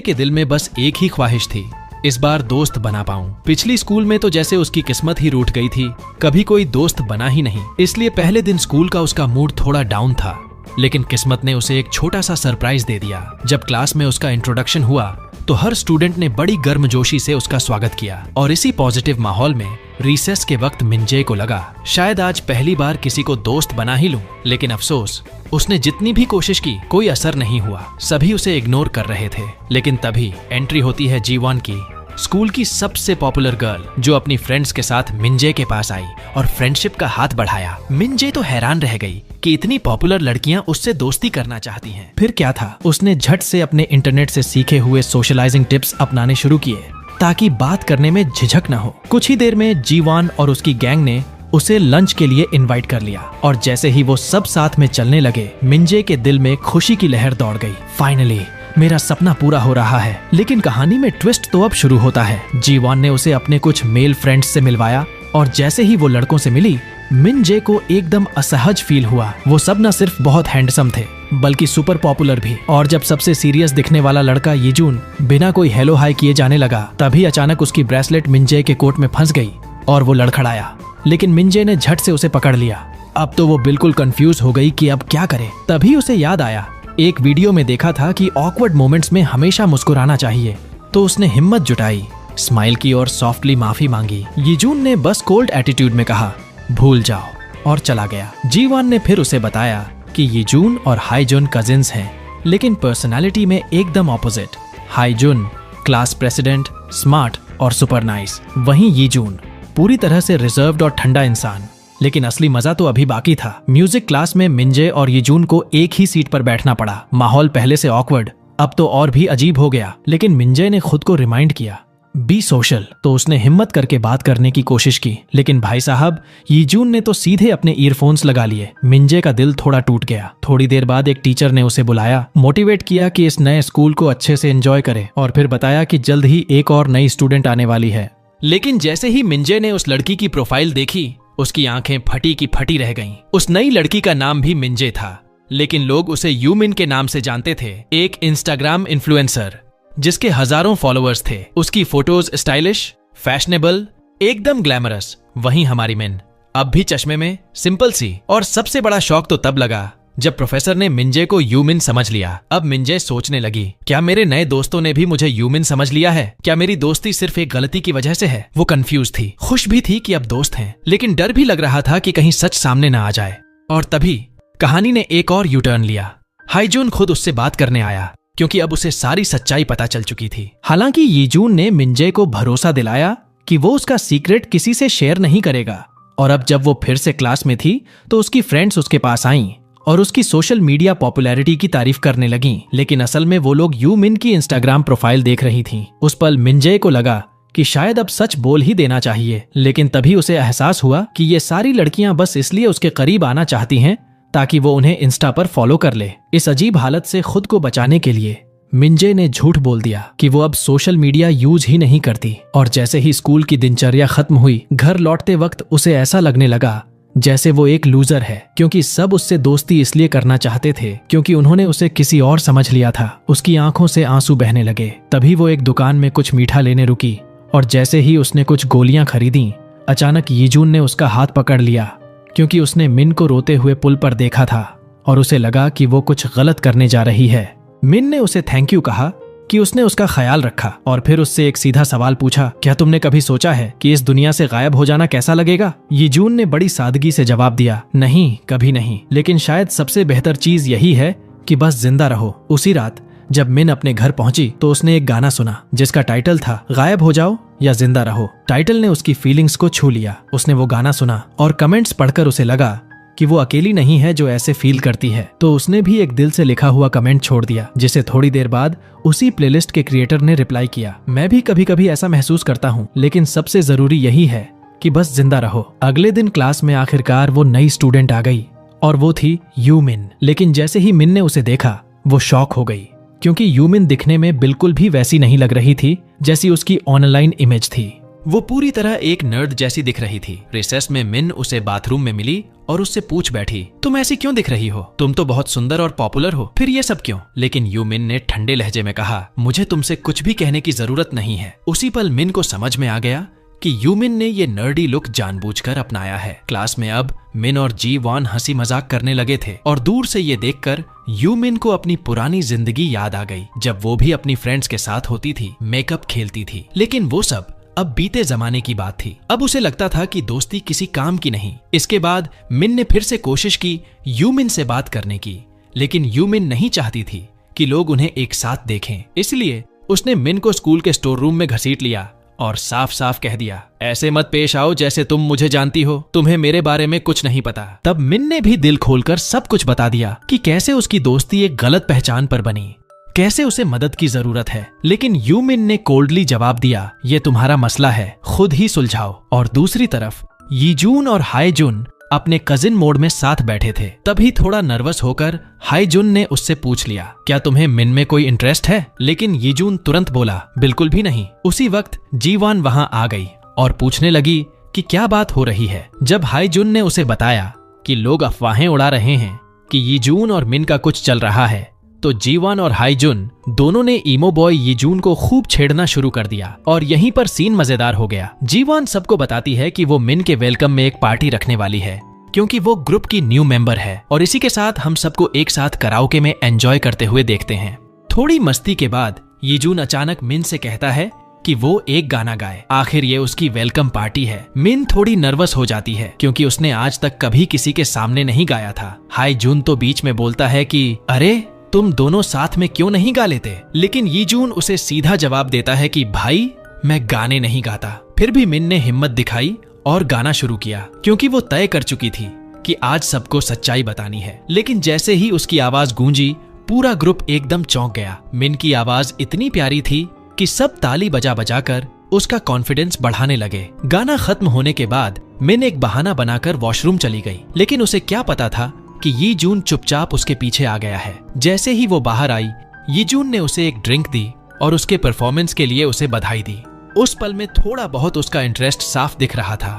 के दिल में बस एक ही ख्वाहिश थी, इस बार दोस्त बना पाऊं। पिछली स्कूल में तो जैसे उसकी किस्मत ही रूठ गई थी, कभी कोई दोस्त बना ही नहीं। इसलिए पहले दिन स्कूल का उसका मूड थोड़ा डाउन था, लेकिन किस्मत ने उसे एक छोटा सा सरप्राइज दे दिया। जब क्लास में उसका इंट्रोडक्शन हुआ तो हर स्टूडेंट ने बड़ी गर्मजोशी से उसका स्वागत किया और इसी पॉजिटिव माहौल में रिसेस के वक्त मिंजे को लगा शायद आज पहली बार किसी को दोस्त बना ही लूं। लेकिन अफसोस, उसने जितनी भी कोशिश की कोई असर नहीं हुआ। सभी उसे इग्नोर कर रहे थे। लेकिन तभी एंट्री होती है जीवान की, स्कूल की सबसे पॉपुलर गर्ल, जो अपनी फ्रेंड्स के साथ मिंजे के पास आई और फ्रेंडशिप का हाथ बढ़ाया। मिंजे तो हैरान रह गई कि इतनी पॉपुलर लड़कियां उससे दोस्ती करना चाहती हैं। फिर क्या था, उसने झट से अपने इंटरनेट से सीखे हुए सोशलाइजिंग टिप्स अपनाने शुरू किए ताकि बात करने में झिझक न हो। कुछ ही देर में जीवान और उसकी गैंग ने उसे लंच के लिए इनवाइट कर लिया और जैसे ही वो सब साथ में चलने लगे, मिंजे के दिल में खुशी की लहर दौड़ गई। फाइनली मेरा सपना पूरा हो रहा है। लेकिन कहानी में ट्विस्ट तो अब शुरू होता है। जीवान ने उसे अपने कुछ मेल फ्रेंड्स से मिलवाया और जैसे ही वो लड़कों से मिली, मिंजे को एकदम असहज फील हुआ। वो सब न सिर्फ बहुत हैंडसम थे बल्कि सुपर पॉपुलर भी। और जब सबसे सीरियस दिखने वाला लड़का यीजून बिना कोई हेलो हाय किए जाने लगा, तभी अचानक उसकी ब्रेसलेट मिंजे के कोट में फंस गई और वो लड़खड़ाया। लेकिन मिंजे ने झट से उसे पकड़ लिया। अब तो वो बिल्कुल कंफ्यूज हो गई कि अब क्या करे। तभी उसे याद आया, एक वीडियो में देखा था कि ऑकवर्ड मोमेंट्स में हमेशा मुस्कुराना चाहिए। तो उसने हिम्मत जुटाई, स्माइल की और सॉफ्टली माफी मांगी। यीजून ने बस कोल्ड एटीट्यूड में कहा, भूल जाओ, और चला गया। जीवान ने फिर उसे बताया कि यीजून और हाईजुन कजिन्स हैं, लेकिन पर्सनालिटी में एकदम ऑपोजिट। हाईजुन क्लास प्रेसिडेंट, स्मार्ट और सुपर नाइस, वहीं यीजून पूरी तरह से रिजर्व्ड और ठंडा इंसान। लेकिन असली मजा तो अभी बाकी था। म्यूजिक क्लास में मिंजे और यीजून को एक ही सीट पर बैठना पड़ा। माहौल पहले से ऑकवर्ड अब तो और भी अजीब हो गया। लेकिन मिंजे ने खुद को रिमाइंड किया, बी सोशल। तो उसने हिम्मत करके बात करने की कोशिश की। लेकिन भाई साहब, यीजून ने तो सीधे अपने ईयरफोन्स लगा लिए। मिंजे का दिल थोड़ा टूट गया। थोड़ी देर बाद एक टीचर ने उसे बुलाया, मोटिवेट किया कि इस नए स्कूल को अच्छे से एंजॉय करे और फिर बताया कि जल्द ही एक और नई स्टूडेंट आने वाली है। लेकिन जैसे ही मिंजे ने उस लड़की की प्रोफाइल देखी, उसकी आंखें फटी की फटी रह गईं। उस नई लड़की का नाम भी मिंजे था, लेकिन लोग उसे यूमिन के नाम से जानते थे। एक इंस्टाग्राम इन्फ्लुएंसर जिसके हजारों फॉलोअर्स थे। उसकी फोटोज स्टाइलिश, फैशनेबल, एकदम ग्लैमरस। वहीं हमारी मिन अब भी चश्मे में, सिंपल सी। और सबसे बड़ा शौक तो तब लगा जब प्रोफेसर ने मिंजे को यूमिन समझ लिया। अब मिंजे सोचने लगी, क्या मेरे नए दोस्तों ने भी मुझे यूमिन समझ लिया है? क्या मेरी दोस्ती सिर्फ एक गलती की वजह से है? वो कंफ्यूज थी, खुश भी थी कि अब दोस्त हैं, लेकिन डर भी लग रहा था कि कहीं सच सामने ना आ जाए। और तभी कहानी ने एक और यू टर्न लिया। हाईजुन खुद उससे बात करने आया क्योंकि अब उसे सारी सच्चाई पता चल चुकी थी। हालांकि यीजून ने मिंजे को भरोसा दिलाया कि वो उसका सीक्रेट किसी से शेयर नहीं करेगा। और अब जब वो फिर से क्लास में थी तो उसकी फ्रेंड्स उसके पास आईं और उसकी सोशल मीडिया पॉपुलैरिटी की तारीफ करने लगीं। लेकिन असल में वो लोग यूमिन की इंस्टाग्राम प्रोफाइल देख रही थीं। उस पल मिंजे को लगा कि शायद अब सच बोल ही देना चाहिए। लेकिन तभी उसे एहसास हुआ कि ये सारी लड़कियां बस इसलिए उसके करीब आना चाहती हैं ताकि वो उन्हें इंस्टा पर फॉलो कर ले। इस अजीब हालत से खुद को बचाने के लिए मिंजे ने झूठ बोल दिया कि वो अब सोशल मीडिया यूज ही नहीं करती। और जैसे ही स्कूल की दिनचर्या खत्म हुई, घर लौटते वक्त उसे ऐसा लगने लगा जैसे वो एक लूजर है, क्योंकि सब उससे दोस्ती इसलिए करना चाहते थे क्योंकि उन्होंने उसे किसी और समझ लिया था। उसकी आंखों से आंसू बहने लगे। तभी वो एक दुकान में कुछ मीठा लेने रुकी और जैसे ही उसने कुछ गोलियां खरीदी, अचानक यीजून ने उसका हाथ पकड़ लिया क्योंकि उसने मिन को रोते हुए पुल पर देखा था और उसे लगा कि वो कुछ गलत करने जा रही है। मिन ने उसे थैंक यू कहा कि उसने उसका ख्याल रखा और फिर उससे एक सीधा सवाल पूछा, क्या तुमने कभी सोचा है कि इस दुनिया से गायब हो जाना कैसा लगेगा? यीजून ने बड़ी सादगी से जवाब दिया, नहीं, कभी नहीं, लेकिन शायद सबसे बेहतर चीज यही है कि बस जिंदा रहो। उसी रात जब मिन अपने घर पहुंची तो उसने एक गाना सुना जिसका टाइटल था गायब हो जाओ या जिंदा रहो। टाइटल ने उसकी फीलिंग्स को छू लिया। उसने वो गाना सुना और कमेंट्स पढ़कर उसे लगा कि वो अकेली नहीं है जो ऐसे फील करती है। तो उसने भी एक दिल से लिखा हुआ कमेंट छोड़ दिया, जिसे थोड़ी देर बाद उसी प्लेलिस्ट के क्रिएटर ने रिप्लाई किया, मैं भी कभी कभी ऐसा महसूस करता हूँ, लेकिन सबसे जरूरी यही है कि बस जिंदा रहो। अगले दिन क्लास में आखिरकार वो नई स्टूडेंट आ गई और वो थी यूमिन। लेकिन जैसे ही मिन ने उसे देखा वो शॉक हो गई क्योंकि यूमिन दिखने में बिल्कुल भी वैसी नहीं लग रही थी जैसी उसकी ऑनलाइन इमेज थी। वो पूरी तरह एक नर्ड जैसी दिख रही थी। रिसेस में मिन उसे बाथरूम में मिली और उससे पूछ बैठी, तुम ऐसी क्यों दिख रही हो? तुम तो बहुत सुंदर और पॉपुलर हो, फिर ये सब क्यों? लेकिन यूमिन ने ठंडे लहजे में कहा, मुझे तुमसे कुछ भी कहने की जरूरत नहीं है। उसी पल मिन को समझ में आ गया कि यूमिन ने ये नर्डी लुक जानबूझकर अपनाया है। क्लास में अब मिन और जी वॉन हंसी मजाक करने लगे थे और दूर से ये देखकर यूमिन को अपनी पुरानी जिंदगी याद आ गई, जब वो भी अपनी फ्रेंड्स के साथ होती थी, मेकअप खेलती थी। लेकिन वो सब अब बीते जमाने की बात थी। अब उसे लगता था कि दोस्ती किसी काम की नहीं। इसके बाद मिन ने फिर से कोशिश की यूमिन से बात करने की, लेकिन यूमिन नहीं चाहती थी कि लोग उन्हें एक साथ देखें। इसलिए उसने मिन को स्कूल के स्टोर रूम में घसीट लिया और साफ साफ कह दिया, ऐसे मत पेश आओ जैसे तुम मुझे जानती हो, तुम्हें मेरे बारे में कुछ नहीं पता। तब मिन ने भी दिल खोलकर सब कुछ बता दिया कि कैसे उसकी दोस्ती एक गलत पहचान पर बनी, कैसे उसे मदद की जरूरत है। लेकिन यूमिन ने कोल्डली जवाब दिया, ये तुम्हारा मसला है, खुद ही सुलझाओ। और दूसरी तरफ यीजून और हाईजुन अपने कजिन मोड में साथ बैठे थे। तभी थोड़ा नर्वस होकर हाईजुन ने उससे पूछ लिया, क्या तुम्हें मिन में कोई इंटरेस्ट है? लेकिन यीजून तुरंत बोला, बिल्कुल भी नहीं। उसी वक्त जीवान वहां आ गई और पूछने लगी कि क्या बात हो रही है। जब हाईजुन ने उसे बताया कि लोग अफवाहें उड़ा रहे हैं कि यीजून और मिन का कुछ चल रहा है, तो जीवान और हाईजुन दोनों ने ईमो बॉय यीजून को खूब छेड़ना शुरू कर दिया और यहीं पर सीन मजेदार हो गया। जीवान सबको बताती है कि वो मिन के वेलकम में एक पार्टी रखने वाली है, क्योंकि वो ग्रुप की न्यू मेंबर है और इसी के साथ हम सबको एक साथ कराओके में एंजॉय करते हुए देखते हैं। थोड़ी मस्ती के बाद यीजून अचानक मिन से कहता है कि वो एक गाना गाए, आखिर ये उसकी वेलकम पार्टी है। मिन थोड़ी नर्वस हो जाती है क्योंकि उसने आज तक कभी किसी के सामने नहीं गाया था। हाईजुन तो बीच में बोलता है कि अरे तुम दोनों साथ में क्यों नहीं गा लेते? लेकिन यीजून उसे सीधा जवाब देता है कि भाई मैं गाने नहीं गाता। फिर भी मिन ने हिम्मत दिखाई और गाना शुरू किया, क्योंकि वो तय कर चुकी थी कि आज सबको सच्चाई बतानी है। लेकिन जैसे ही उसकी आवाज गूंजी, पूरा ग्रुप एकदम चौंक गया। मिन की आवाज इतनी प्यारी थी कि सब ताली बजा बजा कर उसका कॉन्फिडेंस बढ़ाने लगे। गाना खत्म होने के बाद मिन एक बहाना बनाकर वॉशरूम चली गई, लेकिन उसे क्या पता था कि यीजून चुपचाप उसके पीछे आ गया है। जैसे ही वो बाहर आई, यीजून ने उसे एक ड्रिंक दी और उसके परफॉर्मेंस के लिए उसे बधाई दी। उस पल में थोड़ा बहुत उसका इंटरेस्ट साफ दिख रहा था।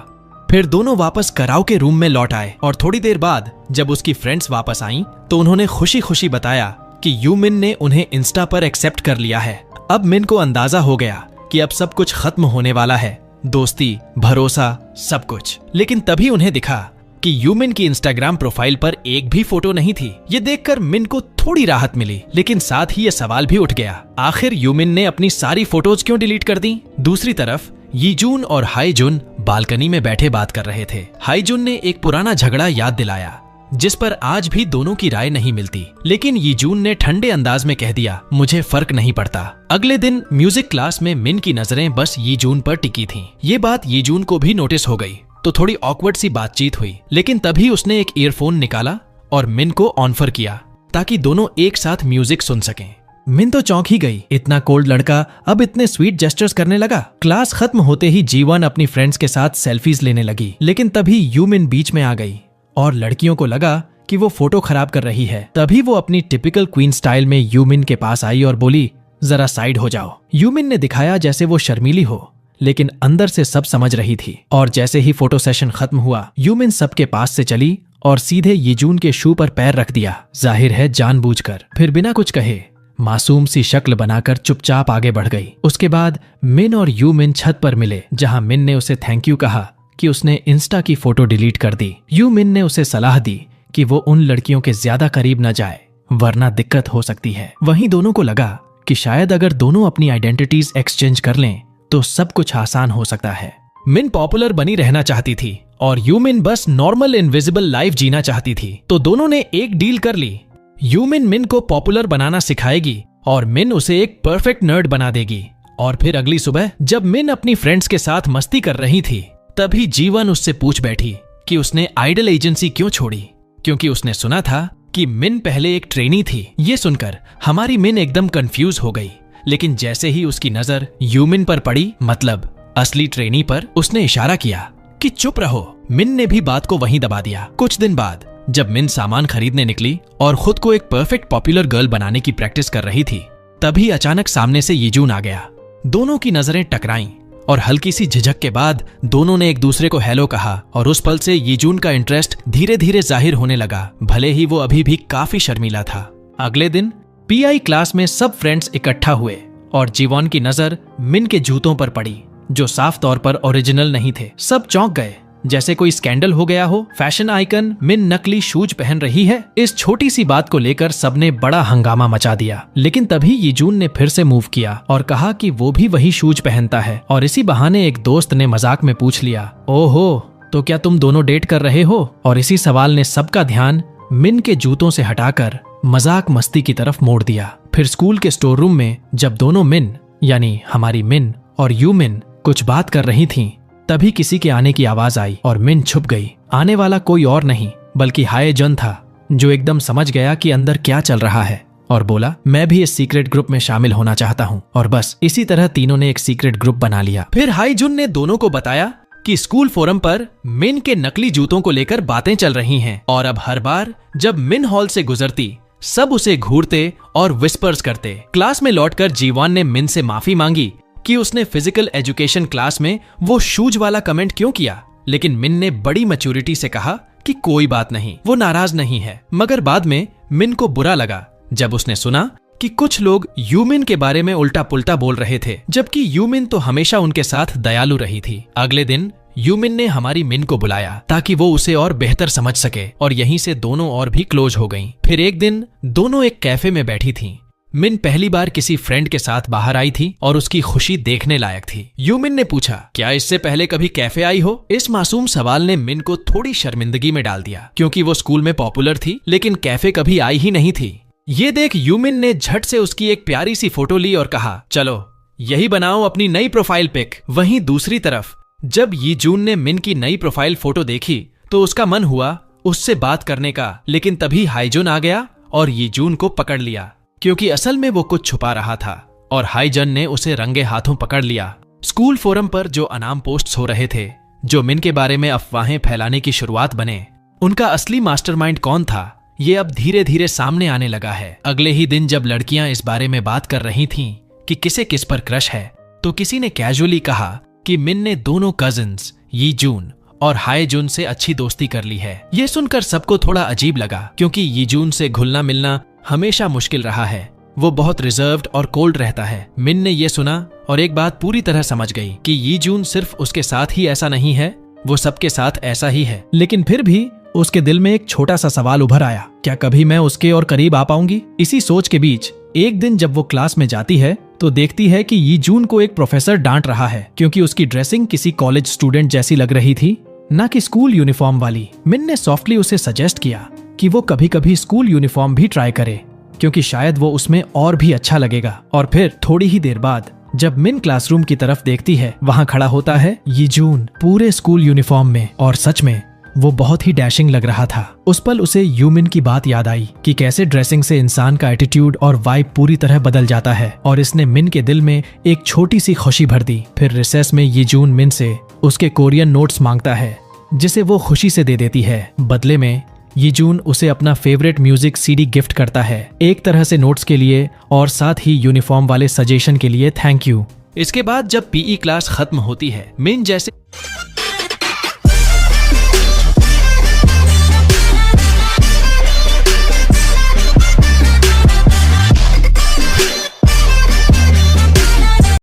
फिर दोनों वापस कराओके रूम में लौट आए और थोड़ी देर बाद जब उसकी फ्रेंड्स वापस आईं, तो उन्होंने खुशी खुशी बताया कि यूमिन ने उन्हें इंस्टा पर एक्सेप्ट कर लिया है। अब मिन को अंदाजा हो गया कि अब सब कुछ खत्म होने वाला है, दोस्ती, भरोसा, सब कुछ। लेकिन तभी उन्हें दिखा कि यूमिन की इंस्टाग्राम प्रोफाइल पर एक भी फोटो नहीं थी। ये देखकर मिन को थोड़ी राहत मिली, लेकिन साथ ही ये सवाल भी उठ गया, आखिर यूमिन ने अपनी सारी फोटोज क्यों डिलीट कर दी? दूसरी तरफ यीजून और हाईजुन बालकनी में बैठे बात कर रहे थे। हाईजुन ने एक पुराना झगड़ा याद दिलाया जिस पर आज भी दोनों की राय नहीं मिलती, लेकिन यीजून ने ठंडे अंदाज में कह दिया, मुझे फर्क नहीं पड़ता। अगले दिन म्यूजिक क्लास में मिन की नजरें बस यीजून पर टिकी थीं। ये बात यीजून को भी नोटिस हो गई, तो थोड़ी ऑकवर्ड सी बातचीत हुई। लेकिन तभी उसने एक ईयरफोन निकाला और मिन को ऑफर किया ताकि दोनों एक साथ म्यूजिक सुन सकें। मिन तो चौंक ही गई, इतना कोल्ड लड़का अब इतने स्वीट जेस्चर्स करने लगा। क्लास खत्म होते ही जीवन अपनी फ्रेंड्स के साथ सेल्फीज लेने लगी, लेकिन तभी यूमिन बीच में आ गई और लड़कियों को लगा कि वो फोटो खराब कर रही है। तभी वो अपनी टिपिकल क्वीन स्टाइल में यूमिन के पास आई और बोली, जरा साइड हो जाओ। यूमिन ने दिखाया जैसे वो शर्मीली हो, लेकिन अंदर से सब समझ रही थी। और जैसे ही फोटो सेशन खत्म हुआ, यूमिन सबके पास से चली और सीधे यीजून के शू पर पैर रख दिया, जाहिर है जानबूझकर। फिर बिना कुछ कहे मासूम सी शक्ल बनाकर चुपचाप आगे बढ़ गई। उसके बाद मिन और यूमिन छत पर मिले, जहां मिन ने उसे थैंक यू कहा कि उसने इंस्टा की फोटो डिलीट कर दी। यूमिन ने उसे सलाह दी कि वो उन लड़कियों के ज्यादा करीब न जाए, वरना दिक्कत हो सकती है। वहीं दोनों को लगा कि शायद अगर दोनों अपनी आइडेंटिटीज एक्सचेंज कर लें तो सब कुछ आसान हो सकता है। मिन पॉपुलर बनी रहना चाहती थी और यूमिन बस नॉर्मल इनविजिबल लाइफ जीना चाहती थी, तो दोनों ने एक डील कर ली। यूमिन मिन को पॉपुलर बनाना सिखाएगी और मिन उसे एक परफेक्ट नर्ड बना देगी। और फिर अगली सुबह जब मिन अपनी फ्रेंड्स के साथ मस्ती कर रही थी, तभी जीवन उससे पूछ बैठी कि उसने आइडल एजेंसी क्यों छोड़ी, क्योंकि उसने सुना था कि मिन पहले एक ट्रेनी थी। ये सुनकर हमारी मिन एकदम कंफ्यूज हो गई, लेकिन जैसे ही उसकी नजर यूमिन पर पड़ी, मतलब असली ट्रेनी पर, उसने इशारा किया कि चुप रहो। मिन ने भी बात को वहीं दबा दिया। कुछ दिन बाद जब मिन सामान खरीदने निकली और खुद को एक परफेक्ट पॉपुलर गर्ल बनाने की प्रैक्टिस कर रही थी, तभी अचानक सामने से यीजून आ गया। दोनों की नजरें टकराईं और हल्की सी झिझक के बाद दोनों ने एक दूसरे को हेलो कहा और उस पल से यीजून का इंटरेस्ट धीरे धीरे जाहिर होने लगा, भले ही वो अभी भी काफी शर्मीला था। अगले दिन पीआई क्लास में सब फ्रेंड्स इकट्ठा हुए और जीवॉन की नजर मिन के जूतों पर पड़ी जो साफ तौर पर ओरिजिनल नहीं थे। सब चौंक गए, जैसे कोई स्कैंडल हो गया हो। फैशन आइकन मिन नकली शूज पहन रही है। इस छोटी सी बात को लेकर सबने बड़ा हंगामा मचा दिया, लेकिन तभी यीजून ने फिर से मूव किया और कहा कि वो भी वही शूज पहनता है। और इसी बहाने एक दोस्त ने मजाक में पूछ लिया, ओहो, तो क्या तुम दोनों डेट कर रहे हो? और इसी सवाल ने सबका ध्यान मिन के जूतों से हटाकर मजाक मस्ती की तरफ मोड़ दिया। फिर स्कूल के स्टोर रूम में जब दोनों मिन यानी हमारी मिन और यू मिन कुछ बात कर रही थीं, तभी किसी के आने की आवाज आई और मिन छुप गई। आने वाला कोई और नहीं बल्कि हाय जन था, जो एकदम समझ गया कि अंदर क्या चल रहा है और बोला, मैं भी इस सीक्रेट ग्रुप में शामिल होना चाहता हूँ। और बस इसी तरह तीनों ने एक सीक्रेट ग्रुप बना लिया। फिर हाय जुन ने दोनों को बताया कि स्कूल फोरम पर मिन के नकली जूतों को लेकर बातें चल रही हैं और अब हर बार जब मिन हॉल से गुजरती सब उसे घूरते और विस्पर्स करते। क्लास में लौटकर जीवॉन ने मिन से माफी मांगी कि उसने फिजिकल एजुकेशन क्लास में वो शूज वाला कमेंट क्यों किया, लेकिन मिन ने बड़ी मैच्योरिटी से कहा कि कोई बात नहीं, वो नाराज नहीं है। मगर बाद में मिन को बुरा लगा जब उसने सुना कि कुछ लोग यूमिन के बारे में उल्टा पुल्टा बोल रहे थे, जबकि यूमिन तो हमेशा उनके साथ दयालु रही थी। अगले दिन यूमिन ने हमारी मिन को बुलाया ताकि वो उसे और बेहतर समझ सके और यहीं से दोनों और भी क्लोज हो गईं। फिर एक दिन दोनों एक कैफे में बैठी थीं। मिन पहली बार किसी फ्रेंड के साथ बाहर आई थी और उसकी खुशी देखने लायक थी। यूमिन ने पूछा, क्या इससे पहले कभी कैफे आई हो? इस मासूम सवाल ने मिन को थोड़ी शर्मिंदगी में डाल दिया, क्योंकि वो स्कूल में पॉपुलर थी लेकिन कैफे कभी आई ही नहीं थी। ये देख यूमिन ने झट से उसकी एक प्यारी सी फोटो ली और कहा, चलो यही बनाओ अपनी नई प्रोफाइल पिक। वहीं दूसरी तरफ जब यीजून ने मिन की नई प्रोफाइल फोटो देखी तो उसका मन हुआ उससे बात करने का, लेकिन तभी हाईजुन आ गया और यीजून को पकड़ लिया, क्योंकि असल में वो कुछ छुपा रहा था और हाईजन ने उसे रंगे हाथों पकड़ लिया। स्कूल फोरम पर जो अनाम पोस्ट्स हो रहे थे, जो मिन के बारे में अफवाहें फैलाने की शुरुआत बने, उनका असली मास्टरमाइंड कौन था, ये अब धीरे धीरे सामने आने लगा है। अगले ही दिन जब लड़कियां इस बारे में बात कर रही थीं कि किसे किस पर क्रश है, तो किसी ने कैजुअली कहा कि मिन ने दोनों कजिन्स यीजून और हाईजुन से अच्छी दोस्ती कर ली है। ये सुनकर सबको थोड़ा अजीब लगा, क्योंकि यीजून से घुलना मिलना हमेशा मुश्किल रहा है। वो बहुत रिजर्व्ड और कोल्ड रहता है। मिन ने ये सुना और एक बात पूरी तरह समझ गई कि यीजून सिर्फ उसके साथ ही ऐसा नहीं है, वो सबके साथ ऐसा ही है। लेकिन फिर भी उसके दिल में एक छोटा सा सवाल उभर आया, क्या कभी मैं उसके और करीब आ पाऊंगी? इसी सोच के बीच एक दिन जब वो क्लास में जाती है तो देखती है कि यीजून को एक प्रोफेसर डांट रहा है, क्योंकि उसकी ड्रेसिंग किसी कॉलेज स्टूडेंट जैसी लग रही थी, ना कि स्कूल यूनिफॉर्म वाली। मिन ने सॉफ्टली उसे सजेस्ट किया कि वो कभी कभी स्कूल यूनिफॉर्म भी ट्राई करे, क्योंकि शायद वो उसमें और भी अच्छा लगेगा। और फिर थोड़ी ही देर बाद जब मिन क्लासरूम की तरफ देखती है, वहाँ खड़ा होता है यीजून पूरे स्कूल यूनिफॉर्म में, और सच में वो बहुत ही डैशिंग लग रहा था। उस पल उसे यूमिन की बात याद आई कि कैसे ड्रेसिंग से इंसान का एटीट्यूड और वाइब पूरी तरह बदल जाता है, और इसने मिन के दिल में एक छोटी सी खुशी भर दी। फिर रिसेस में यीजून मिन से उसके कोरियन नोट्स मांगता है, जिसे वो खुशी से दे देती है। बदले में यीजून उसे अपना फेवरेट म्यूजिक सीडी गिफ्ट करता है, एक तरह से नोट्स के लिए और साथ ही यूनिफॉर्म वाले सजेशन के लिए थैंक यू। इसके बाद जब पीई क्लास खत्म होती है, मिन जैसे